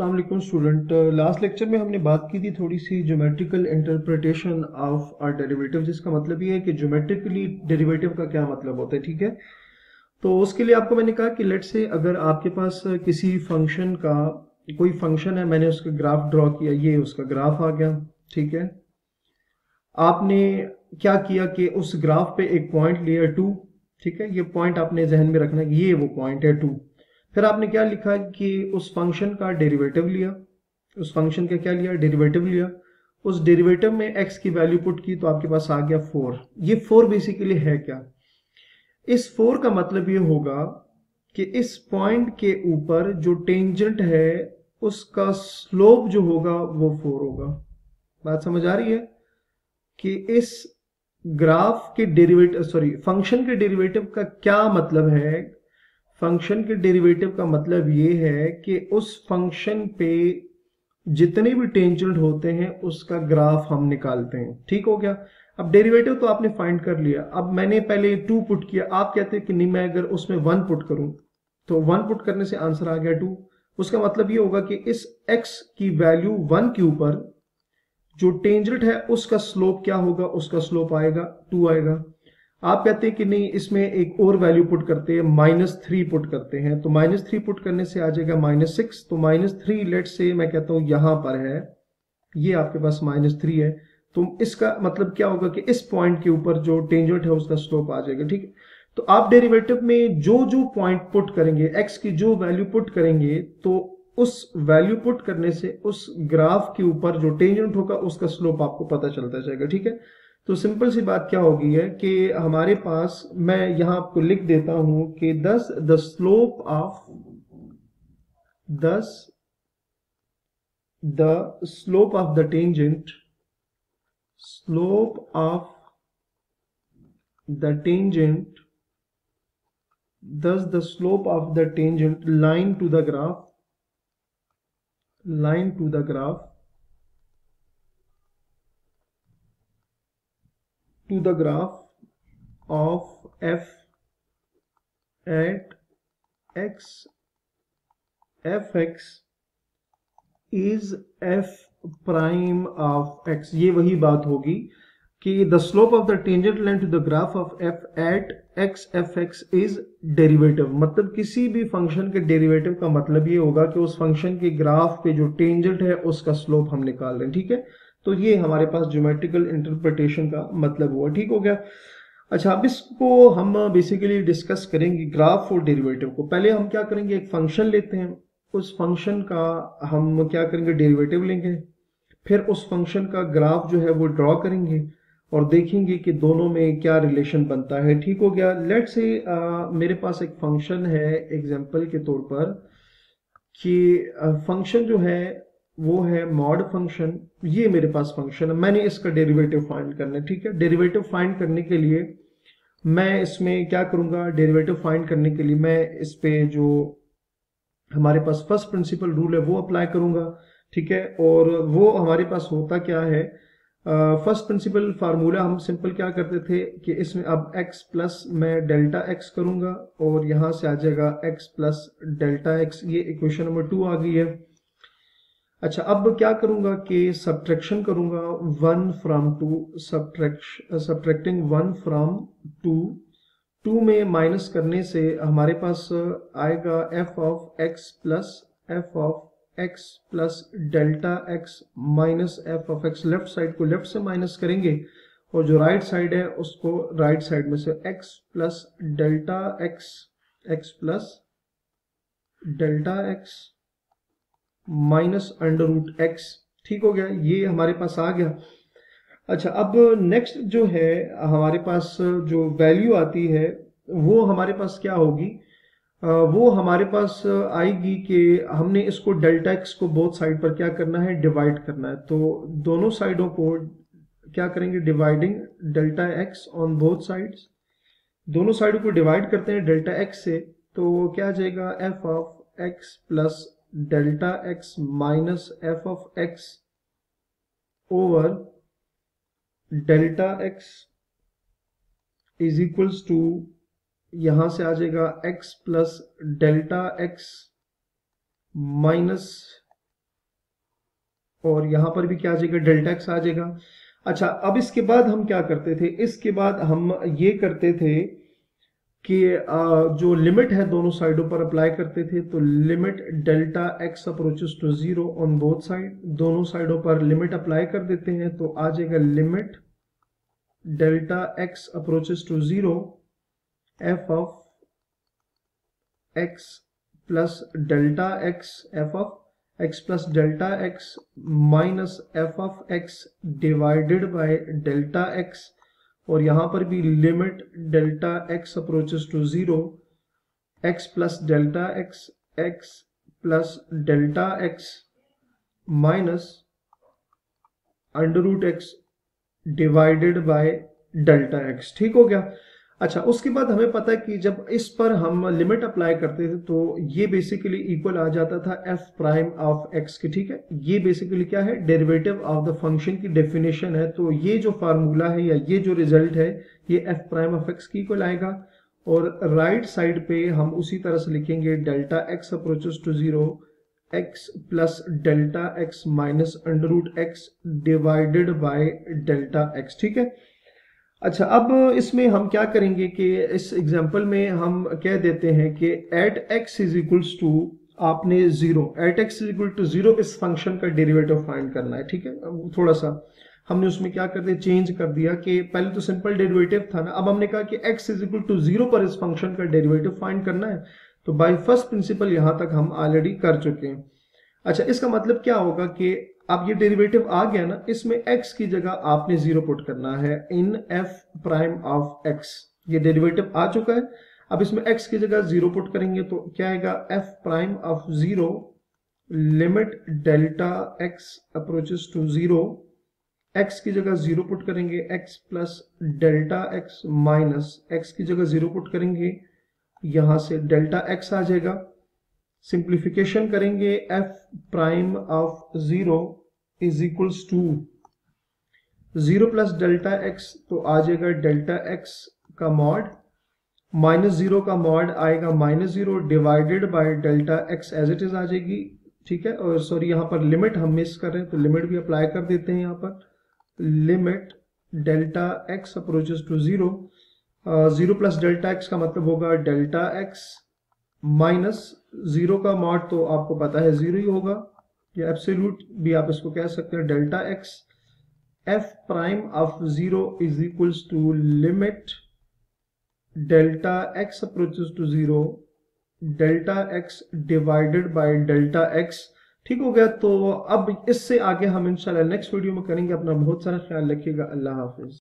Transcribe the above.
अस्सलाम वालेकुम student. Last lecture में हमने बात की थी थोड़ी सी geometrical interpretation of a derivative, जिसका मतलब ये है कि ज्योमेट्रिकली डेरिवेटिव का क्या मतलब होता है। ठीक है, तो उसके लिए आपको मैंने कहा कि लेट से अगर आपके पास किसी फंक्शन का कोई फंक्शन है, मैंने उसका ग्राफ ड्रॉ किया, ये उसका ग्राफ आ गया। ठीक है, आपने क्या किया कि उस ग्राफ पे एक पॉइंट लिया 2। ठीक है, ये पॉइंट आपने जहन में रखना कि ये वो पॉइंट है 2। फिर आपने क्या लिखा कि उस फंक्शन का डेरिवेटिव लिया, उस फंक्शन का क्या लिया, डेरिवेटिव लिया। उस डेरिवेटिव में x की वैल्यू पुट की तो आपके पास आ गया 4। ये 4 बेसिकली है क्या, इस 4 का मतलब ये होगा कि इस पॉइंट के ऊपर जो टेंजेंट है उसका स्लोप जो होगा वो 4 होगा। बात समझ आ रही है कि इस ग्राफ के डेरिवेटिव फंक्शन के डेरिवेटिव का क्या मतलब है। फंक्शन के डेरिवेटिव का मतलब ये है कि उस फंक्शन पे जितने भी टेंजेंट होते हैं उसका ग्राफ हम निकालते हैं। ठीक हो गया। अब डेरिवेटिव तो आपने फाइंड कर लिया, अब मैंने पहले 2 पुट किया, आप कहते हैं कि नहीं मैं अगर उसमें 1 पुट करूं तो 1 पुट करने से आंसर आ गया 2। उसका मतलब ये होगा कि इस x की वैल्यू 1 के ऊपर जो टेंजेंट है उसका स्लोप क्या होगा, उसका स्लोप आएगा 2 आएगा। आप कहते हैं कि नहीं इसमें एक और वैल्यू पुट करते हैं, -3 पुट करते हैं, तो -3 पुट करने से आ जाएगा -6। तो -3 लेट से मैं कहता हूं यहां पर है, ये आपके पास -3 है, तो इसका मतलब क्या होगा कि इस पॉइंट के ऊपर जो टेंजेंट है उसका स्लोप आ जाएगा। ठीक है, तो आप डेरिवेटिव में जो जो पॉइंट पुट करेंगे, x की जो वैल्यू पुट करेंगे, तो उस वैल्यू पुट करने से उस ग्राफ के ऊपर जो टेंजेंट होगा उसका स्लोप आपको पता चलता जाएगा। ठीक है, तो सिंपल सी बात क्या होगी है कि हमारे पास, मैं यहां आपको लिख देता हूं कि the slope of the tangent, slope of the tangent, thus the slope of the tangent line to the graph of f at x fx is f prime of x। ये वही बात होगी कि the slope of the tangent line to the graph of f at x fx is derivative. मतलब किसी भी function के derivative का मतलब ये होगा कि उस फंक्शन के ग्राफ पे जो टेंजेंट है उसका स्लोप हम निकाल रहे हैं। ठीक है, तो ये हमारे पास ज्योमेट्रिकल इंटरप्रिटेशन का मतलब हुआ। ठीक हो गया। अच्छा, अब इसको हम बेसिकली डिस्कस करेंगे ग्राफ और डेरिवेटिव को। पहले हम क्या करेंगे, एक फंक्शन लेते हैं, उस फंक्शन का हम क्या करेंगे, डेरिवेटिव लेंगे, फिर उस फंक्शन का ग्राफ जो है वो ड्रॉ करेंगे और देखेंगे कि दोनों में क्या रिलेशन बनता है। ठीक हो गया। लेट से मेरे पास एक फंक्शन है, एग्जांपल के तौर पर कि फंक्शन जो है वो है मॉड फंक्शन। ये मेरे पास फंक्शन है, मैंने इसका डेरिवेटिव फाइंड करना है। ठीक है, डेरिवेटिव फाइंड करने के लिए मैं इसमें क्या करूंगा, डेरिवेटिव फाइंड करने के लिए मैं इस पे जो हमारे पास फर्स्ट प्रिंसिपल रूल है वो अप्लाई करूंगा। ठीक है, और वो हमारे पास होता क्या है, फर्स्ट प्रिंसिपल फार्मूला हम सिंपल क्या करते थे कि इसमें अब x प्लस मैं डेल्टा x करूंगा और यहां से आ जाएगा x प्लस डेल्टा x। ये इक्वेशन नंबर 2 आ गई है। अच्छा, अब क्या करूंगा कि सब्ट्रैक्शन करूंगा 1 फ्रॉम 2, सब्ट्रैक्टिंग 1 फ्रॉम 2। 2 में माइनस करने से हमारे पास आएगा f of x plus delta x minus f of x। Left side को लेफ्ट से माइनस करेंगे और जो राइट साइड है उसको राइट साइड में से x plus delta x minus under root x। ठीक हो गया, ये हमारे पास आ गया। अच्छा, अब नेक्स्ट जो है हमारे पास जो वैल्यू आती है वो हमारे पास क्या होगी, वो हमारे पास आएगी कि हमने इसको डेल्टा एक्स को बोथ साइड पर क्या करना है, डिवाइड करना है। तो दोनों साइडों को क्या करेंगे, dividing delta x on both sides. दोनों साइडों को डिवाइड करते हैं डेल्टा एक्स से, तो क्या आ जाएगा f of x plus delta x minus f of x over delta x is equals to, यहां से आ जाएगा x plus delta x minus और यहाँ पर भी क्या आ जाएगा, डेल्टा एक्स आ जाएगा। अच्छा, अब इसके बाद हम क्या करते थे, इसके बाद हम ये करते थे कि जो लिमिट है दोनों साइडों पर अप्लाई करते थे। तो limit delta x approaches to zero on both side, दोनों साइडों पर लिमिट अप्लाई कर देते हैं तो आ जाएगा limit delta x approaches to zero f of x plus delta x, f of x plus delta x minus f of x divided by delta x, और यहां पर भी limit delta x approaches to zero x plus delta x, x plus delta x minus under root x divided by delta x. ठीक हो गया। अच्छा, उसके बाद हमें पता है कि जब इस पर हम लिमिट अप्लाई करते थे तो ये बेसिकली इक्वल आ जाता था एफ प्राइम ऑफ एक्स के। ठीक है, ये बेसिकली क्या है, डेरिवेटिव ऑफ द फंक्शन की डेफिनेशन है। तो ये जो फार्मूला है या ये जो रिजल्ट है ये एफ प्राइम ऑफ एक्स की इक्वल आएगा। और राइट साइड पे हम उसी तरह से लिखेंगे delta x approaches to zero x plus delta x minus under root x divided by delta x. ठीक है। अच्छा, अब इसमें हम क्या करेंगे कि इस एग्जांपल में हम कह देते हैं कि at x is equals to, आपने zero, at x is equal to zero इस फंक्शन का डेरिवेटिव फाइंड करना है। ठीक है, अब थोड़ा सा हमने उसमें क्या कर दिया, चेंज कर दिया कि पहले तो सिंपल डेरिवेटिव था ना, अब हमने कहा कि x is equal to zero पर इस फंक्शन का डेरिवेटिव फाइंड करना है। तो बाय फर्स्ट प्रिंसिपल यहां तक हम ऑलरेडी कर चुके हैं। अच्छा, इसका मतलब क्या होगा कि अब ये डेरिवेटिव आ गया ना, इसमें x की जगह आपने जीरो पुट करना है इन f प्राइम ऑफ x। ये डेरिवेटिव आ चुका है, अब इसमें x की जगह जीरो पुट करेंगे तो क्या आएगा, f prime of zero limit delta x approaches to zero, x की जगह जीरो पुट करेंगे x plus delta x minus x की जगह जीरो पुट करेंगे, यहां से डेल्टा x आ जाएगा। सिंप्लीफिकेशन करेंगे f prime of zero is equals to zero plus delta x, तो आ जाएगा डेल्टा एक्स का मॉड माइनस जीरो का मॉड आएगा minus zero divided by delta x as it is आ जाएगी। ठीक है, और सॉरी यहाँ पर लिमिट हम मिस कर रहे हैं तो लिमिट भी अप्लाई कर देते हैं। यहाँ पर limit delta x approaches to zero, zero plus delta x का मतलब होगा डेल्टा एक्स माइनस जीरो का मॉड तो आपको पता है जीरो ही होगा, या एब्सोल्यूट भी आप इसको कह सकते हैं, delta x f prime of zero is equals to limit delta x approaches to zero delta x divided by delta x. ठीक हो गया। तो अब इससे आगे हम इंशाल्लाह नेक्स्ट वीडियो में करेंगे। अपना बहुत सारा ख्याल रखिएगा। अल्लाह हाफिज।